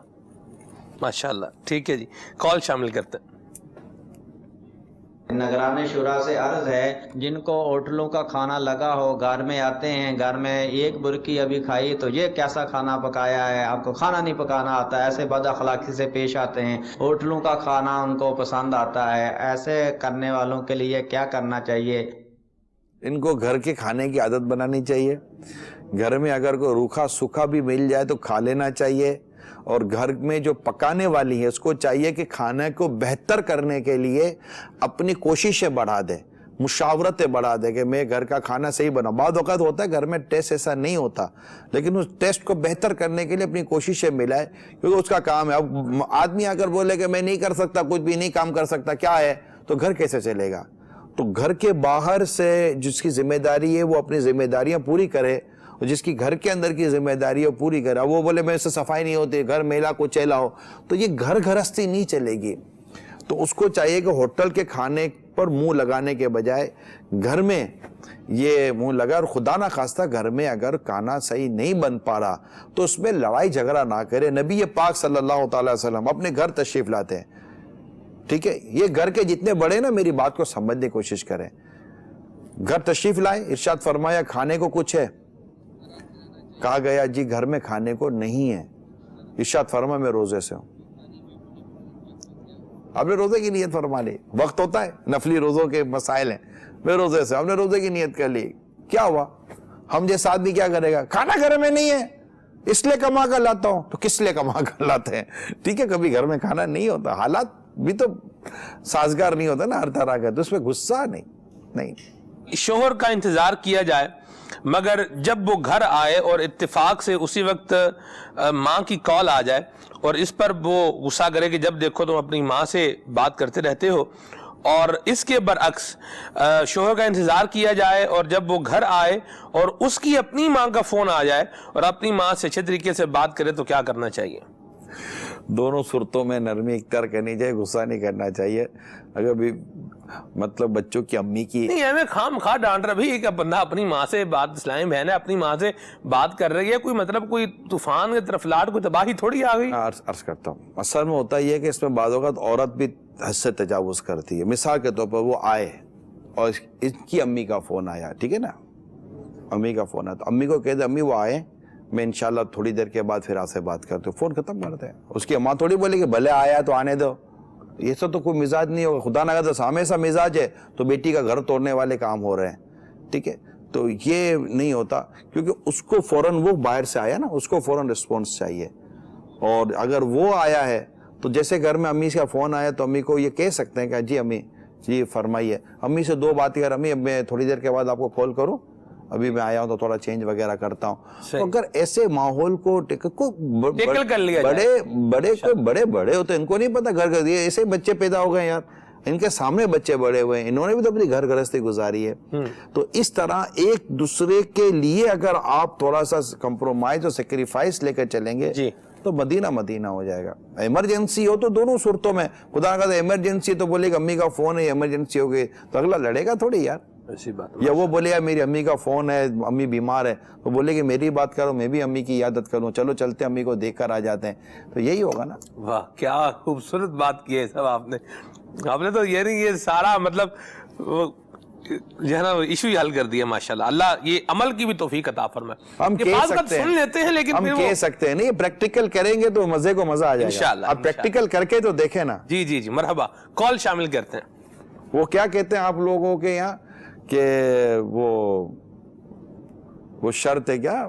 ماشاءاللہ. ٹھیک ہے جی، کال شامل کرتے ہیں. نگران شورا سے عرض ہے، جن کو ہوٹلوں کا کھانا لگا ہو، گھر میں آتے ہیں، گھر میں ایک برکی ابھی کھائی تو یہ کیسا کھانا پکایا ہے، آپ کو کھانا نہیں پکانا آتا. ایسے بد اخلاقی سے پیش آتے ہیں. ہوٹلوں کا کھانا ان کو پسند آتا ہے. ایسے کرنے والوں کے لیے کیا کرنا چاہیے؟ ان کو گھر کے کھانے کی عادت بنانی چاہیے. گھر میں اگر کوئی روکھا سوکھا بھی مل جائے تو کھا لینا چاہیے. اور گھر میں جو پکانے والی ہے اس کو چاہیے کہ کھانے کو بہتر کرنے کے لیے اپنی کوششیں بڑھا دے، مشاورتیں بڑھا دے کہ میں گھر کا کھانا صحیح بنا. بعض اوقات ہوتا ہے گھر میں ٹیسٹ ایسا نہیں ہوتا، لیکن اس ٹیسٹ کو بہتر کرنے کے لیے اپنی کوششیں ملائے، کیونکہ اس کا کام ہے. اب آدمی اگر بولے کہ میں نہیں کر سکتا، کچھ بھی نہیں کام کر سکتا، کیا ہے، تو گھر کیسے چلے گا؟ تو گھر کے باہر سے جس کی ذمہ داری ہے وہ اپنی ذمہ داریاں پوری کرے، اور جس کی گھر کے اندر کی ذمہ داری ہے پوری کرے. وہ بولے میں سے صفائی نہیں ہوتی، گھر میلا کو چیلا ہو، تو یہ گھر گھرستی نہیں چلے گی. تو اس کو چاہیے کہ ہوٹل کے کھانے پر منہ لگانے کے بجائے گھر میں یہ منہ لگا. اور خدا نہ خواستہ گھر میں اگر کھانا صحیح نہیں بن پا رہا تو اس میں لڑائی جھگڑا نہ کرے. نبی پاک صلی اللہ تعالی وسلم اپنے گھر تشریف لاتے ہیں، ٹھیک ہے، یہ گھر کے جتنے بڑے نا میری بات کو سمجھنے کی کوشش کریں. گھر تشریف لائے، ارشاد فرمایا کھانے کو کچھ ہے؟ کہا گیا جی گھر میں کھانے کو نہیں ہے. ارشاد فرمایا میں روزے سے ہوں. آپ نے روزے کی نیت فرما لی. وقت ہوتا ہے، نفلی روزوں کے مسائل ہیں. میں روزے سے، ہم نے روزے کی نیت کر لی. کیا ہوا؟ ہم جیسا آدمی کیا کرے گا؟ کھانا گھر میں نہیں ہے اس لیے کما کر لاتا ہوں. تو کس لیے کما کر لاتے ہیں؟ ٹھیک ہے، کبھی گھر میں کھانا نہیں ہوتا، حالات بھی تو سازگار نہیں ہوتا نا ہر طرح کا، تو اس میں غصہ نہیں. شوہر کا انتظار کیا جائے، مگر جب وہ گھر آئے اور اتفاق سے اسی وقت ماں کی کال آ جائے اور اس پر وہ غصہ کرے کہ جب دیکھو تم اپنی ماں سے بات کرتے رہتے ہو، اور اس کے برعکس شوہر کا انتظار کیا جائے اور جب وہ گھر آئے اور اس کی اپنی ماں کا فون آ جائے اور اپنی ماں سے اچھے طریقے سے بات کرے، تو کیا کرنا چاہیے؟ دونوں صورتوں میں نرمی اختیار کرنی چاہیے، غصہ نہیں کرنا چاہیے. اگر بھی مطلب بچوں کی امی کی نہیں، ہمیں خام خواہ ڈانٹ رہا بھی کہ بندہ اپنی ماں سے بات، اسلامی بہن ہے اپنی ماں سے بات کر رہی ہے، کوئی مطلب کوئی طوفان کی طرف لاٹ، کوئی تباہی تھوڑی آ گئی. عرض کرتا ہوں، اصل میں ہوتا یہ ہے کہ اس میں بعض اوقات عورت بھی حد سے تجاوز کرتی ہے. مثال کے طور پر وہ آئے اور اس کی امی کا فون آیا، ٹھیک ہے نا، امی کا فون آیا تو امی کو کہہ دے امی وہ آئے، میں انشاءاللہ تھوڑی دیر کے بعد پھر آپ سے بات کرتے ہوں. فون ختم کرتے ہیں. اس کی اماں تھوڑی بولے کہ بھلے آیا تو آنے دو. یہ سب تو کوئی مزاج نہیں ہوگا. خدا نہ کرے ہمیشہ مزاج ہے تو بیٹی کا گھر توڑنے والے کام ہو رہے ہیں، ٹھیک ہے. تو یہ نہیں ہوتا، کیونکہ اس کو فوراً، وہ باہر سے آیا نا، اس کو فوراً رسپانس چاہیے. اور اگر وہ آیا ہے تو جیسے گھر میں امی کا فون آیا تو امی کو یہ کہہ سکتے ہیں کہ جی امی جی فرمائیے. امی سے دو باتیں کر، امی اب میں تھوڑی دیر کے بعد آپ کو کال کروں، ابھی میں آیا ہوں تو تھوڑا چینج وغیرہ کرتا ہوں. اگر ایسے ماحول کو بڑے ہوتے ان کو نہیں پتا گھر گھر، ایسے بچے پیدا ہو گئے یار، ان کے سامنے بچے بڑے ہوئے ہیں، انہوں نے بھی تو اپنی گھر گھرستی گزاری ہے. تو اس طرح ایک دوسرے کے لیے اگر آپ تھوڑا سا کمپرومائز اور سیکریفائس لے کر چلیں گے تو مدینہ ہو جائے گا. ایمرجنسی ہو تو دونوں صورتوں میں، خدا نہ کرے ایمرجنسی تو بولے کہ امی کا فون ہے، ایمرجنسی ہو گئی تو اگلا لڑے گا تھوڑی یار. یا وہ بولے یار میری امی کا فون ہے، امی بیمار ہے، تو بولے کہ میری بات کرو، میں بھی امی کی عیادت کروں، چلو چلتے امی کو دیکھ کر آ جاتے ہیں. تو یہی ہوگا نا. واہ کیا خوبصورت بات کی ہے صاحب آپ نے تو یہ سارا مطلب جو ہے نا ایشو ہی حل کر دیا ماشاءاللہ. اللہ یہ عمل کی بھی توفیق عطا فرمائے. ہم کہہ سکتے سن لیتے ہیں لیکن ہم کہہ سکتے ہیں نہیں، پریکٹیکل کریں گے تو مزے کو مزہ آ جائے گا انشاءاللہ. آپ پریکٹیکل کر کے تو دیکھیں نا. جی مرحبا. کال شامل کرتے ہیں. وہ کیا کہتے ہیں آپ لوگوں کے یہاں کہ وہ شرط ہے کیا،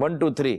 1 2 3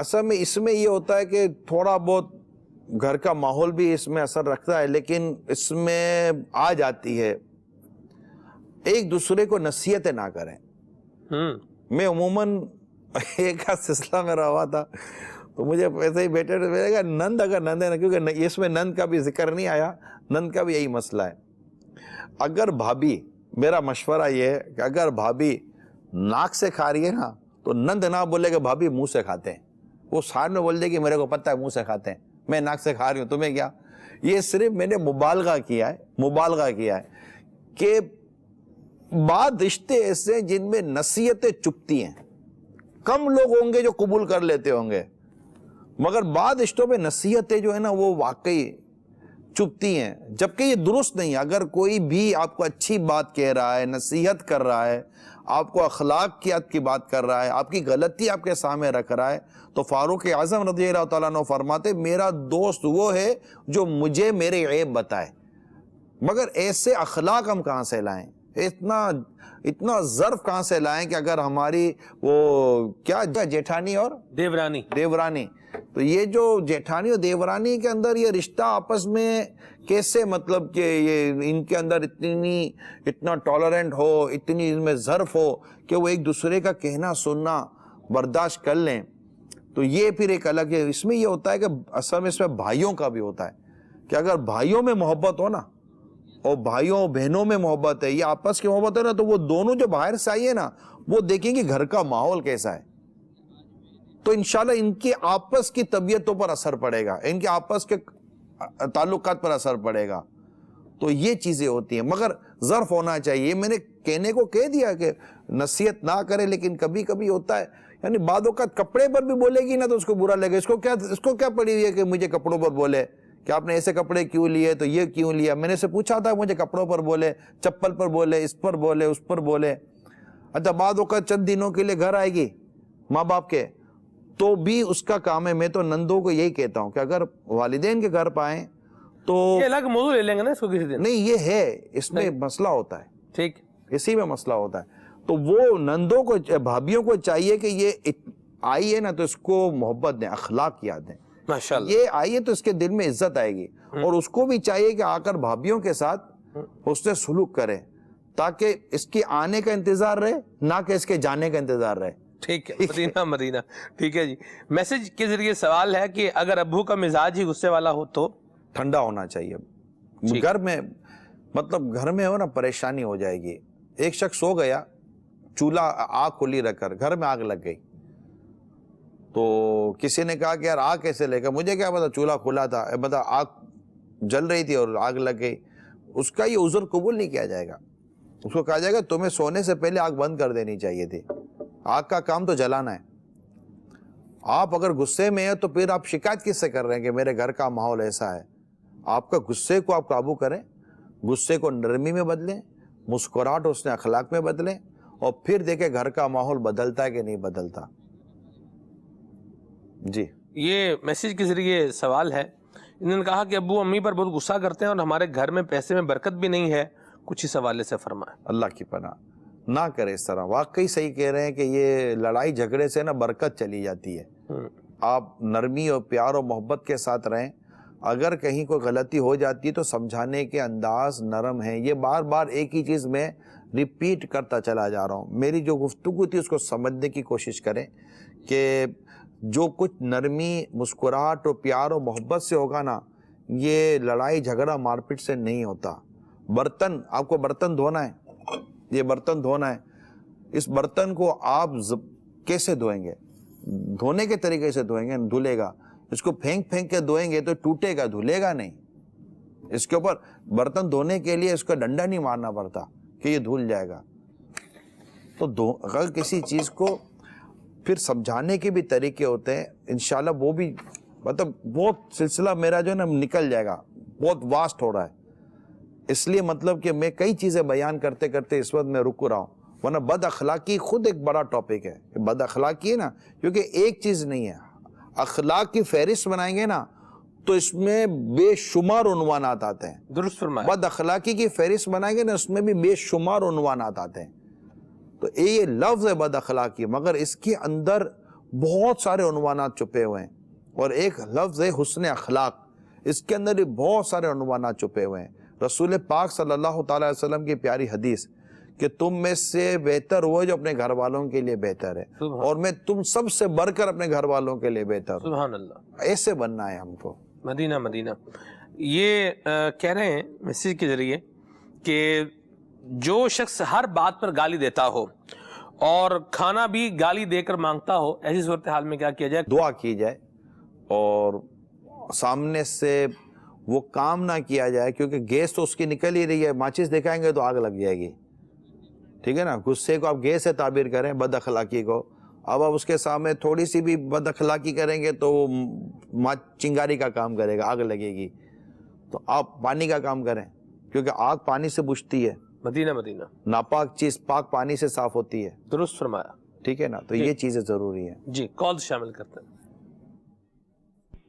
اصل میں اس میں یہ ہوتا ہے کہ تھوڑا بہت گھر کا ماحول بھی اس میں اثر رکھتا ہے، لیکن اس میں آ جاتی ہے ایک دوسرے کو نصیحتیں نہ کریں۔ میں عموماً ایک سلسلہ میں رہا تھا تو مجھے ایسے ہی بیٹھے میں کہا نند اگر نند ہے نا، کیونکہ اس میں نند کا بھی ذکر نہیں آیا، نند کا بھی یہی مسئلہ ہے۔ اگر بھابھی، میرا مشورہ یہ ہے کہ اگر بھابھی ناک سے کھا رہی ہے نا تو نند نہ بولے کہ بھابھی منہ سے کھاتے ہیں، وہ ساتھ میں بول دے کہ میرے کو پتہ ہے منہ سے کھاتے ہیں، میں ناک سے کھا رہی ہوں تمہیں کیا۔ یہ صرف میں نے مبالغہ کیا ہے کہ بعض رشتے ایسے ہیں جن میں نصیحتیں چپتی ہیں، کم لوگ ہوں گے جو قبول کر لیتے ہوں گے، مگر بعض رشتوں میں نصیحتیں جو ہے نا وہ واقعی چپتی ہیں، جبکہ یہ درست نہیں ہے۔ اگر کوئی بھی آپ کو اچھی بات کہہ رہا ہے، نصیحت کر رہا ہے، آپ کو اخلاقیات کی بات کر رہا ہے، آپ کی غلطی آپ کے سامنے رکھ رہا ہے، تو فاروق اعظم رضی اللہ تعالیٰ عنہ فرماتے میرا دوست وہ ہے جو مجھے میرے عیب بتائے۔ مگر ایسے اخلاق ہم کہاں سے لائیں، اتنا ظرف کہاں سے لائیں کہ اگر ہماری وہ کیا جیٹھانی اور دیورانی، تو یہ جو جیٹھانی اور دیورانی کے اندر یہ رشتہ آپس میں کیسے، مطلب کہ یہ ان کے اندر اتنا ٹالرنٹ ہو، اتنی ان میں ظرف ہو کہ وہ ایک دوسرے کا کہنا سننا برداشت کر لیں، تو یہ پھر ایک الگ ہے۔ اس میں یہ ہوتا ہے کہ اصل میں اس میں بھائیوں کا بھی ہوتا ہے کہ اگر بھائیوں میں محبت ہو نا، اور بھائیوں بہنوں میں محبت ہے، یہ آپس کی محبت ہے نا، تو وہ دونوں جو باہر سے آئی ہے نا وہ دیکھیں کہ گھر کا ماحول کیسا ہے، تو انشاءاللہ ان کی آپس کی طبیعتوں پر اثر پڑے گا، ان کے آپس کے تعلقات پر اثر پڑے گا، تو یہ چیزیں ہوتی ہیں۔ مگر ظرف ہونا چاہیے، میں نے کہنے کو کہہ دیا کہ نصیحت نہ کرے، لیکن کبھی کبھی ہوتا ہے، یعنی بعض اوقات کپڑے پر بھی بولے گی نا تو اس کو برا لگے، اس کو کیا پڑی ہوئی ہے کہ مجھے کپڑوں پر بولے کہ آپ نے ایسے کپڑے کیوں لیے، تو یہ کیوں لیا۔ میں نے اسے پوچھا تھا مجھے کپڑوں پر بولے، چپل پر بولے، اس پر بولے، اس پر بولے۔ اچھا بعض اوقات چند دنوں کے لیے گھر آئے گی ماں باپ کے، تو بھی اس کا کام ہے۔ میں تو نندوں کو یہی کہتا ہوں کہ اگر والدین کے گھر پہ آئیں تو یہ الگ موضوع لے لیں گے نا اس کو کسی دن، نہیں، یہ ہے اس میں مسئلہ ہوتا ہے، ٹھیک، اسی میں مسئلہ ہوتا ہے۔ تو وہ نندوں کو، بھابھیوں کو چاہیے کہ یہ آئی ہے نا تو اس کو محبت دیں، اخلاق یاد دیں، ماشاءاللہ، یہ آئی ہے تو اس کے دل میں عزت آئے گی، اور اس کو بھی چاہیے کہ آ کر بھابھیوں کے ساتھ حسن سلوک کرے، تاکہ اس کے آنے کا انتظار رہے، نہ کہ اس کے جانے کا انتظار رہے۔ ٹھیک ہے، مدینہ ٹھیک ہے جی۔ میسج کے ذریعے سوال ہے کہ اگر ابو کا مزاج ہی غصے والا ہو تو ٹھنڈا ہونا چاہیے۔ گھر میں مطلب گھر میں ہو نا پریشانی ہو جائے گی۔ ایک شخص سو گیا، چولہا آگ کھلی رکھ کر، گھر میں آگ لگ گئی، تو کسی نے کہا کہ یار آگ کیسے لے گا، مجھے کیا پتا، چولہا کھلا تھا، بتا آگ جل رہی تھی اور آگ لگ گئی۔ اس کا یہ عذر قبول نہیں کیا جائے گا، اس کو کہا جائے گا تمہیں سونے سے پہلے آگ بند کر دینی چاہیے تھی، آگ کا کام تو جلانا ہے۔ آپ اگر غصے میں ہیں تو پھر آپ شکایت کس سے کر رہے ہیں کہ میرے گھر کا ماحول ایسا ہے؟ آپ کا غصے کو آپ قابو کریں، غصے کو نرمی میں بدلیں، مسکراہٹ اس نے اخلاق میں بدلیں، اور پھر دیکھیں گھر کا ماحول بدلتا ہے کہ نہیں بدلتا۔ جی، یہ میسج کے ذریعے سوال ہے، انہوں نے کہا کہ ابو امی پر بہت غصہ کرتے ہیں اور ہمارے گھر میں پیسے میں برکت بھی نہیں ہے، کچھ اس حوالے سے فرمائیں۔ اللہ کی پناہ، نہ کرے اس طرح، واقعی صحیح کہہ رہے ہیں کہ یہ لڑائی جھگڑے سے نا برکت چلی جاتی ہے۔ آپ نرمی اور پیار اور محبت کے ساتھ رہیں، اگر کہیں کوئی غلطی ہو جاتی ہے تو سمجھانے کے انداز نرم ہیں۔ یہ بار بار ایک ہی چیز میں ریپیٹ کرتا چلا جا رہا ہوں، میری جو گفتگو تھی اس کو سمجھنے کی کوشش کریں کہ جو کچھ نرمی، مسکراہٹ اور پیار اور محبت سے ہوگا نا، یہ لڑائی جھگڑا مار پیٹ سے نہیں ہوتا۔ برتن، آپ کو برتن دھونا ہے، یہ برتن دھونا ہے، اس برتن کو آپ کیسے دھوئیں گے؟ دھونے کے طریقے سے دھوئیں گے، دھلے گا۔ اس کو پھینک پھینک کے دھوئیں گے تو ٹوٹے گا، دھلے گا نہیں۔ اس کے اوپر برتن دھونے کے لیے اس کا ڈنڈا نہیں مارنا پڑتا کہ یہ دھل جائے گا۔ تو اگر کسی چیز کو پھر سمجھانے کے بھی طریقے ہوتے ہیں، انشاءاللہ وہ بھی، مطلب بہت سلسلہ میرا جو ہے نا نکل جائے گا، بہت واسٹ ہو رہا ہے، اس لیے مطلب کہ میں کئی چیزیں بیان کرتے کرتے اس وقت میں رک رہا ہوں، ورنہ بد اخلاقی خود ایک بڑا ٹاپک ہے۔ بد اخلاقی ہے نا، کیونکہ ایک چیز نہیں ہے، اخلاق کی فہرست بنائیں گے نا تو اس میں بے شمار عنوانات آتے ہیں۔ درست فرمایا۔ بد اخلاقی کی فہرست بنائیں گے نا، اس میں بھی بے شمار عنوانات آتے ہیں۔ تو یہ لفظ ہے بد اخلاقی، مگر اس کے اندر بہت سارے عنوانات چھپے ہوئے ہیں، اور ایک لفظ ہے حسن اخلاق، اس کے اندر بھی بہت سارے عنوانات چھپے ہوئے ہیں۔ رسول پاک صلی اللہ تعالی علیہ وسلم کی پیاری حدیث کہ تم میں سے بہتر وہ جو اپنے گھر والوں کے لیے بہتر ہے، اور میں تم سب سے بڑھ کر اپنے گھر والوں کے لیے بہتر ہوں۔ سبحان اللہ، ایسے بننا ہے ہم کو۔ مدینہ مدینہ یہ کہہ رہے ہیں میسیج کے ذریعے کہ جو شخص ہر بات پر گالی دیتا ہو اور کھانا بھی گالی دے کر مانگتا ہو، ایسی صورتحال میں کیا کیا جائے؟ دعا کی جائے اور سامنے سے وہ کام نہ کیا جائے، کیونکہ گیس تو اس کی نکل ہی رہی ہے، ماچس دکھائیں گے تو آگ لگ جائے گی، ٹھیک ہے نا۔ غصے کو آپ گیس سے تعبیر کریں، بد اخلاقی کو، اب آپ اس کے سامنے تھوڑی سی بھی بد اخلاقی کریں گے تو وہ چنگاری کا کام کرے گا، آگ لگے گی۔ تو آپ پانی کا کام کریں، کیونکہ آگ پانی سے بجھتی ہے، مدینہ مدینہ ناپاک چیز پاک پانی سے صاف ہوتی ہے، درست فرمایا، ٹھیک ہے نا۔ تو یہ چیزیں ضروری ہیں۔ جی کال شامل کرتے ہیں۔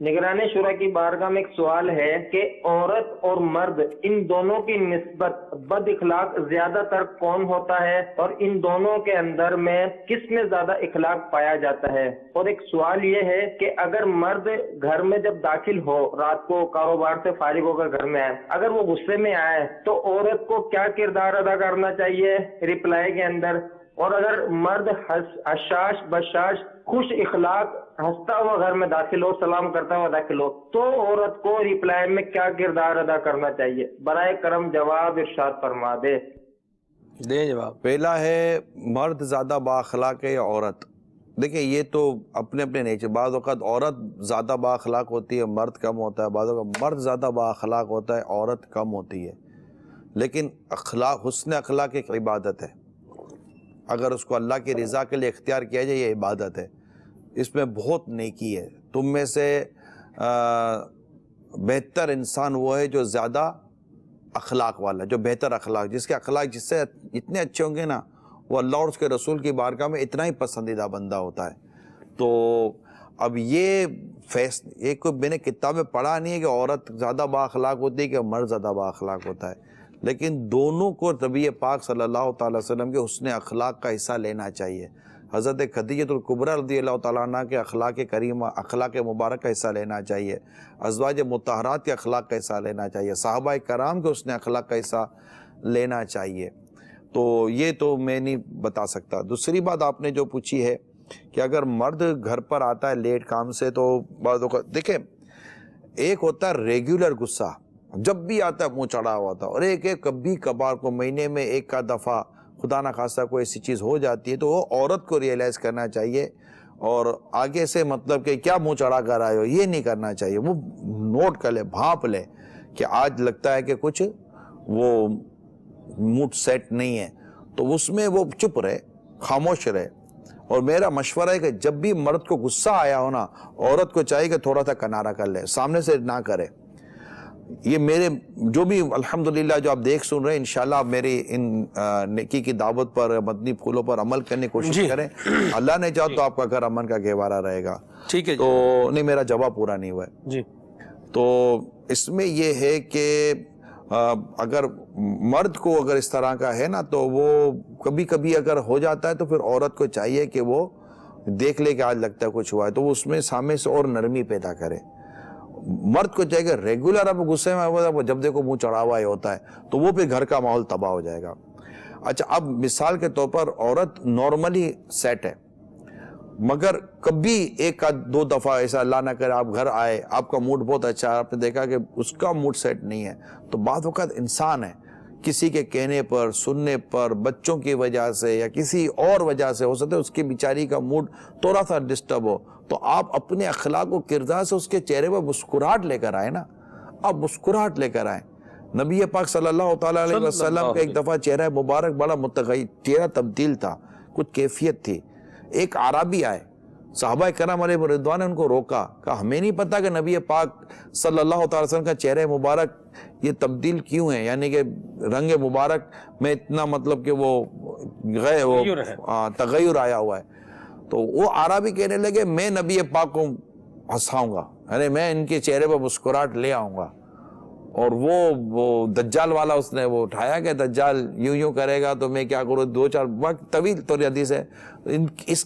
نگران شورا کی بارگاہ میں ایک سوال ہے کہ عورت اور مرد ان دونوں کی نسبت بد اخلاق زیادہ تر کون ہوتا ہے، اور ان دونوں کے اندر میں کس میں زیادہ اخلاق پایا جاتا ہے؟ اور ایک سوال یہ ہے کہ اگر مرد گھر میں جب داخل ہو، رات کو کاروبار سے فارغ ہو کر گھر میں آئے، اگر وہ غصے میں آئے تو عورت کو کیا کردار ادا کرنا چاہیے رپلائی کے اندر؟ اور اگر مرد حشاش بشاش خوش اخلاق ہنستا ہوا گھر میں داخل ہو، سلام کرتا ہوا داخل ہو، تو عورت کو ریپلائی میں کیا کردار ادا کرنا چاہیے؟ برائے کرم جواب ارشاد فرما دے۔ دیں جواب۔ پہلا ہے مرد زیادہ با اخلاق ہے یا عورت؟ دیکھیں یہ تو اپنے اپنے نیچر، بعض اوقات عورت زیادہ با اخلاق ہوتی ہے، مرد کم ہوتا ہے، بعض اوقات مرد زیادہ با اخلاق ہوتا ہے، عورت کم ہوتی ہے۔ لیکن اخلاق، حسن اخلاق ایک عبادت ہے، اگر اس کو اللہ کی رضا کے لیے اختیار کیا جائے یہ عبادت ہے، اس میں بہت نیکی ہے۔ تم میں سے بہتر انسان وہ ہے جو زیادہ اخلاق والا، جو بہتر اخلاق، جس کے اخلاق جس سے اتنے اچھے ہوں گے نا، وہ اللہ اور اس کے رسول کی بارگاہ میں اتنا ہی پسندیدہ بندہ ہوتا ہے۔ تو اب یہ کوئی میں نے کتاب میں پڑھا نہیں ہے کہ عورت زیادہ با اخلاق ہوتی ہے کہ مرد زیادہ با اخلاق ہوتا ہے، لیکن دونوں کو نبی پاک صلی اللہ تعالی وسلم کے حسن اخلاق کا حصہ لینا چاہیے۔ حضرت خدیجہ الکبریٰ رضی اللہ تعالیٰ عنہ کے اخلاق کریمہ، اخلاق مبارک کا حصہ لینا چاہیے، ازواج مطہرات کے اخلاق کا حصہ لینا چاہیے، صحابہ کرام کے حسن اخلاق کا حصہ لینا چاہیے۔ تو یہ تو میں نہیں بتا سکتا۔ دوسری بات آپ نے جو پوچھی ہے کہ اگر مرد گھر پر آتا ہے لیٹ کام سے تو بعض اوقات دیکھیں، ایک ہوتا ہے ریگولر غصہ، جب بھی آتا ہے منہ چڑھا ہوا ہوتا ہے، اور ایک کبھی کبھار کو مہینے میں ایک کا دفعہ خدا نہ خواستہ کوئی ایسی چیز ہو جاتی ہے، تو وہ عورت کو ریئلائز کرنا چاہیے اور آگے سے مطلب کہ کیا منہ چڑھا کر آئے ہو یہ نہیں کرنا چاہیے، وہ نوٹ کر لے، بھانپ لے کہ آج لگتا ہے کہ کچھ وہ موڈ سیٹ نہیں ہے، تو اس میں وہ چپ رہے، خاموش رہے۔ اور میرا مشورہ ہے کہ جب بھی مرد کو غصہ آیا ہو نا، عورت کو چاہیے کہ تھوڑا سا کنارہ کر لے، سامنے سے نہ کرے۔ یہ میرے جو بھی الحمدللہ جو آپ دیکھ سن رہے ہیں، انشاءاللہ آپ میری ان نیکی کی دعوت پر، مدنی پھولوں پر عمل کرنے کی کوشش کریں، اللہ نے چاہا تو آپ کا گھر امن کا گہوارہ رہے گا۔ ٹھیک ہے، تو نہیں، میرا جواب پورا نہیں ہوا ہے جی۔ تو اس میں یہ ہے کہ اگر مرد کو اگر اس طرح کا ہے نا، تو وہ کبھی کبھی اگر ہو جاتا ہے تو پھر عورت کو چاہیے کہ وہ دیکھ لے کہ آج لگتا ہے کچھ ہوا ہے، تو وہ اس میں سامنے سے اور نرمی پیدا کرے۔ مرد کو چاہیے کہ ریگولر اب غصے میں وہ جب دیکھو منہ چڑھا ہوا ہی ہوتا ہے، تو وہ پھر گھر کا ماحول تباہ ہو جائے گا۔ اچھا، اب مثال کے طور پر عورت نارملی سیٹ ہے، مگر کبھی ایک کا دو دفعہ ایسا اللہ نہ کرے آپ گھر آئے، آپ کا موڈ بہت اچھا ہے، آپ نے دیکھا کہ اس کا موڈ سیٹ نہیں ہے، تو بعض وقت انسان ہے، کسی کے کہنے پر، سننے پر، بچوں کی وجہ سے یا کسی اور وجہ سے ہو سکتا ہے اس کی بیچاری کا موڈ تھوڑا سا ڈسٹرب ہو، تو آپ اپنے اخلاق و کردار سے اس کے چہرے پر مسکراہٹ لے کر آئے نا، آپ مسکراہٹ لے کر آئیں۔ نبی پاک صلی اللہ تعالیٰ علیہ وسلم کا ایک دفعہ چہرہ مبارک بڑا متغیر، چہرہ تبدیل تھا، کچھ کیفیت تھی۔ ایک عربی آئے، صحابہ کرام علیہ رضوان نے ان کو روکا، کہا ہمیں نہیں پتا کہ نبی پاک صلی اللہ تعالی وسلم کا چہرہ مبارک یہ تبدیل کیوں ہے، یعنی کہ رنگ مبارک میں اتنا مطلب کہ وہ تغیر آیا ہوا ہے۔ تو وہ عربی کہنے لگے میں نبی پاک کو ہنساؤں گا، یعنی میں ان کے چہرے پر مسکراہٹ لے آؤں گا۔ اور وہ دجال والا اس نے وہ اٹھایا کہ دجال یوں کرے گا تو میں کیا کروں، دو چار وقت طویل تو حدیث ہے، اس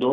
2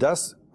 10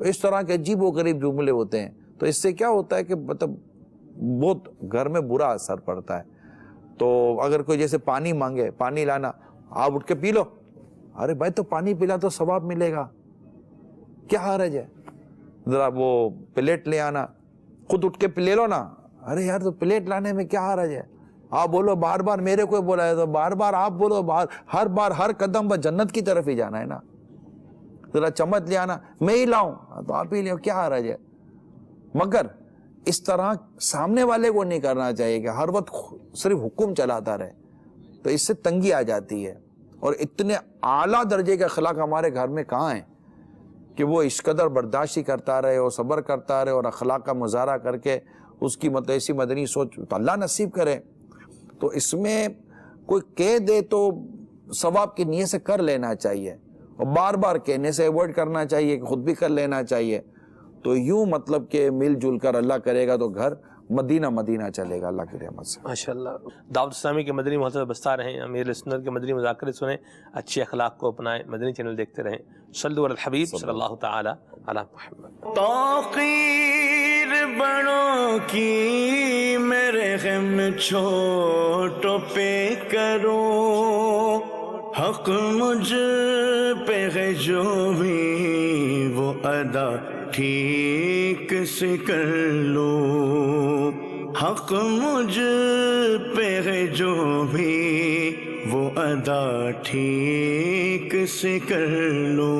اس طرح کے عجیب و غریب جملے ہوتے ہیں. تو اس سے کیا ہوتا ہے کہ مطلب بہت گھر میں برا اثر پڑتا ہے. تو اگر کوئی جیسے پانی مانگے, پانی لانا, آپ اٹھ کے پی لو. ارے بھائی تو پانی پلا تو ثواب ملے گا, کیا حرج ہے. ذرا وہ پلیٹ لے آنا, خود اٹھ کے لے لو نا. ارے یار تو پلیٹ لانے میں کیا حرج ہے. آپ بولو بار بار میرے کو بولا ہے تو بار بار آپ بولو, ہر بار ہر قدم پر جنت کی طرف ہی جانا ہے نا. ذرا چمچ لے آنا, میں ہی لاؤں تو آپ ہی لے, کیا حرج ہے. مگر اس طرح سامنے والے کو نہیں کرنا چاہیے کہ ہر وقت صرف حکم چلاتا رہے, تو اس سے تنگی آ جاتی ہے. اور اتنے اعلیٰ درجے کے اخلاق ہمارے گھر میں کہاں ہیں کہ وہ اس قدر برداشتی کرتا رہے اور صبر کرتا رہے اور اخلاق کا مظاہرہ کر کے اس کی مطلب ایسی مدنی سوچ تو اللہ نصیب کرے. تو اس میں کوئی کہہ دے تو ثواب کی نیت سے کر لینا چاہیے, اور بار بار کہنے سے ایوائڈ کرنا چاہیے کہ خود بھی کر لینا چاہیے. تو یوں مطلب کہ مل جل کر اللہ کرے گا تو گھر مدینہ مدینہ چلے گا اللہ کی رحمت سے. ماشاءاللہ. دعوت اسلامی کے مدنی محتوى بستا رہیں, امیر سنت کے مدنی مذاکرے سنیں, اچھے اخلاق کو اپنائیں, مدنی چینل دیکھتے رہیں. صلو علی الحبیب صلی اللہ تعالی علی محمد. توقیر بڑوں کی میرے غم چھوٹوں پہ کرو, حق مجھ پہ ہے جو بھی وہ ادا ٹھیک سے کر لو. حق مجھ پہ ہے جو بھی وہ ادا ٹھیک سے کر لو.